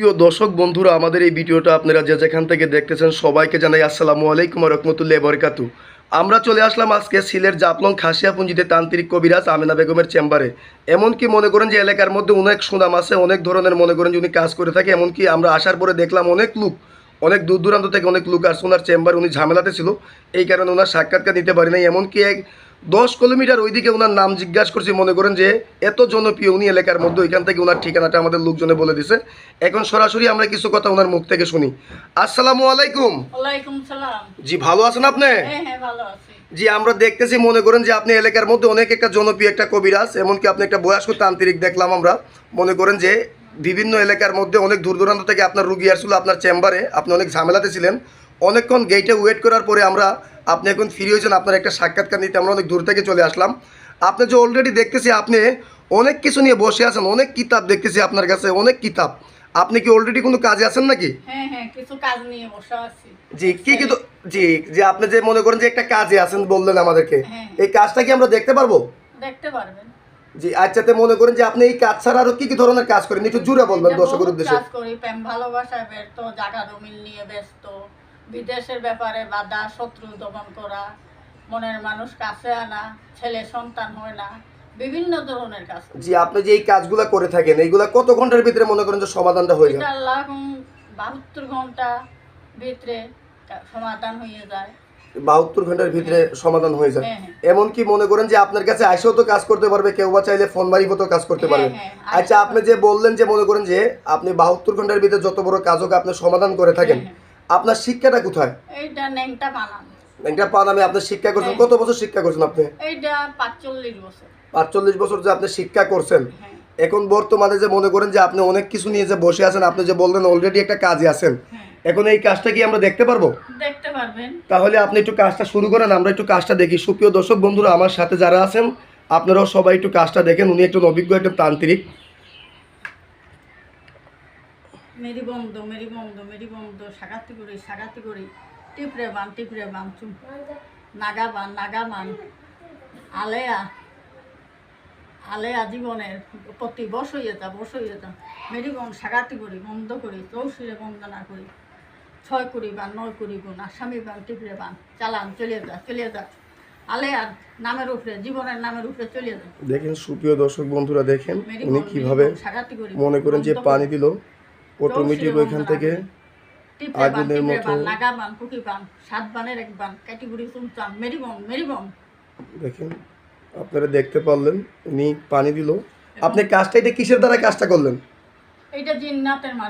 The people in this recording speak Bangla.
প্রিয় দর্শক বন্ধুরা, আমাদের এই ভিডিওটা আপনারা যে যেখান থেকে দেখতেছেন সবাইকে জানাই আসসালামু আলাইকুম ওয়া রাহমাতুল্লাহি ওয়া বারাকাতুহু। আমরা চলে আসলাম আজকে সিলেট জাফলং খাসিয়াপুঞ্জিতে তান্ত্রিক কবিরাজ আমেনা বেগমের চেম্বারে। এমনকি মনে করেন যে এলাকার মধ্যে অনেক সুনাম আছে, অনেক ধরনের মনে করেন যে উনি কাজ করে থাকে। এমনকি আমরা আসার পরে দেখলাম অনেক লোক, অনেক দূর দূরান্ত থেকে অনেক লোক আসছে ওনার চেম্বার। উনি ঝামেলাতে ছিল, এই কারণে ওনার সাক্ষাৎকার নিতে পারি নাই। এমনকি 10 কিলোমিটার ওইদিকে ওনার নাম জিজ্ঞাসা করছি, মনে করেন যে এত জনপ্রিয় উনি এলাকার মধ্যে। ওইখান থেকে ওনার ঠিকানাটা আমাদের লোকজনে বলে দিছে। এখন সরাসরি আমরা কিছু কথা ওনার মুখ থেকে শুনি। আসসালামু আলাইকুম। ওয়ালাইকুম সালাম। জি, ভালো আছেন আপনি? হ্যাঁ ভালো আছি। জি, আমরা দেখতেছি মনে করেন যে আপনি এলাকার মধ্যে অনেক একটা জনপ্রিয় একটা কবিরাজ। এমনকি আপনি একটা বয়স্ক তান্ত্রিক দেখলাম আমরা। মনে করেন যে বিভিন্ন এলাকার মধ্যে অনেক দূর দূরান্ত থেকে আপনার রুগী আসছিল আপনার চেম্বারে। আপনি অনেক ঝামেলাতে ছিলেন, অনেকক্ষণ গেটে ওয়েট করার পরে আপনি এখন ফ্রি হয়েছেন আপনার একটা সাক্ষাৎকার নিতে। আমরা অনেক দূর থেকে চলে আসলাম। আপনি যে অলরেডি দেখতেছি আপনি অনেক কিছু নিয়ে বসে আছেন, অনেক কিতাব দেখতেছি আপনার কাছে, অনেক কিতাব। আপনি কি অলরেডি কোনো কাজে আছেন নাকি? হ্যাঁ কিছু কাজ নিয়ে বসে আছি। জি, কি কিন্তু জি যে আপনি যে মনে করেন যে একটা কাজে আছেন বললেন আমাদেরকে, হ্যাঁ। এই কাজটা কি আমরা দেখতে পারবো? দেখতে পারবেন। জি আচ্ছা, তো মনে করেন যে আপনি এই কাজ ছাড়া আরো কি কি ধরনের কাজ করেন, একটু জুড়ে বলবেন দর্শকের উদ্দেশ্যে। কাজ করি, প্রেম ভালোবাসায় ব্যস্ত, জায়গা জমি নিয়ে ব্যস্ত, বিদেশের ব্যাপারে বাধা শত্রু দমন করা, মনের মানুষ কাছে আনা, ছেলে সন্তান হয় না, বিভিন্ন ধরনের কাজ করি। জি, আপনি যে এই কাজগুলো করে থাকেন এইগুলা কত ঘন্টার ভিতরে মনে করেন যে সমাধানটা হয়ে যায়? এটা লাখ 72 ঘন্টা ভিতরে সমাধান হয়ে যায়। 72 ঘন্টার ভিতরে সমাধান হয়ে যায়। হ্যাঁ। এমনকি মনে করেন যে আপনার কাছে আইসেও তো কাজ করতে পারবে, কেউ বা চাইলে ফোন মারিফতও কাজ করতে পারবে। হ্যাঁ, আচ্ছা, আপনি যে বললেন যে মনে করেন যে আপনি 72 ঘন্টার ভিতরে যত বড় কাজ হোক আপনি সমাধান করে থাকেন। আপনার শিক্ষাটা কোথায়? এইটা নেংটা বানান। একটা পানামে আপনি শিক্ষা করছেন, কত বছর শিক্ষা করছেন আপনি? এইটা 45 বছর। 45 বছর যে আপনি শিক্ষা করছেন। হ্যাঁ। এখন বর্তমানে যে মনে করেন যে আপনি অনেক কিছু নিয়ে যে বসে আছেন, আপনি যে বললেন অলরেডি একটা কাজে আছেন, এখন এই কাজটা কি আমরা দেখতে পারবো? দেখতে পারবেন। তাহলে আপনি একটু কাজটা শুরু করেন, আমরা একটু কাজটা দেখি। সুপ্রিয় দর্শক বন্ধুরা, আমার সাথে যারা আছেন আপনারাও সবাই একটু কাজটা দেখেন। উনি একজন অভিজ্ঞ একটা তান্ত্রিক। মেরি বন্ধ মেরি বন্ধ মেরি বন্ধ, সাগাতি করি টিপরে বান চুম নাগা বান আলেয়া আলেয়া জীবনের প্রতি বসইয়ে যা মেরি বন্ধ সাগাতি করি বন্ধ করি, চৌশিরে বন্দনা করি, 6 করি বান 9 করি গুণ আসামি বান টিপরে বান চালান চলে যা আলেয়ার নামের উপরে, জীবনের নামের উপরে চলে যা। দেখেন সুপ্রিয় দর্শক বন্ধুরা, দেখেন উনি কিভাবে মনে করেন যে পানি দিল অটোমেটিক ওইখান থেকে আগুনের মতো। নাগাবান কুকিবান 7 বানের 1 বান ক্যাটেগরি চুমচাম মেরি বম। দেখেন আপনারা দেখতে পারলেন উনি পানি দিল। আপনি কাজটা এটা কিসের দ্বারা কাজটা করলেন? এইটা জিন্নাতের মারি।